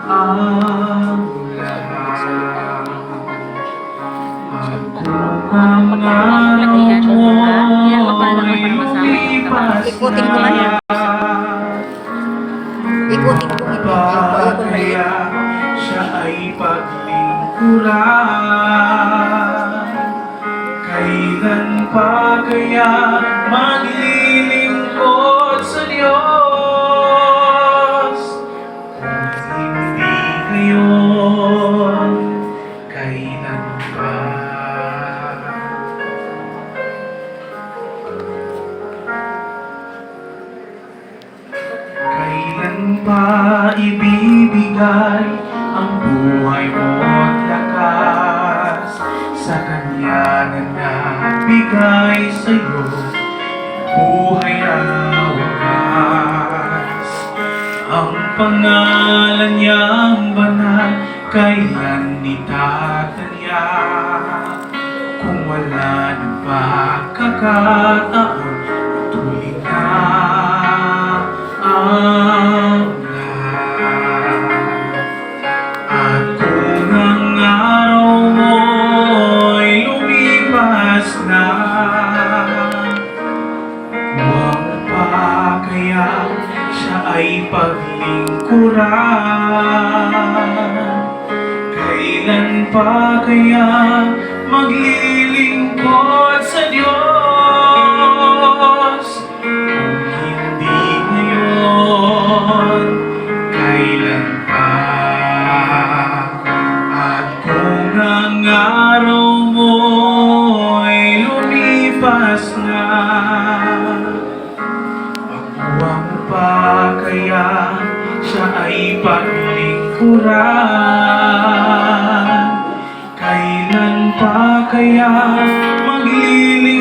ang lahat. At kung ang araw mo'y lumipas Ikutin ko nga yan. Ikutin ko nga pa yan. kaya siya ay paglingkuran? Kailan pa kaya maglilingkod sa Diyos? Kung hindi ngayon, kailan pa? Kailan pa ibibigay ang buhay mo't lakas sa Kanya na nagbigay sa'yo buhay na wakas? Ang pangalan niyang banal, kailan itatanya? Kung wala ng pagkakataon, tuloy na ang lahat. At kung ang araw mo'y lumipas na, huwag pa kaya siya ay paglingkuran? Kailan pa kaya maglilingkod sa Diyos? Kung hindi ngayon, kailan pa? At kung ang araw mo'y lumipas na, huwag pa kaya siya ay paglingkuran? Kailan pa kaya maglilingkod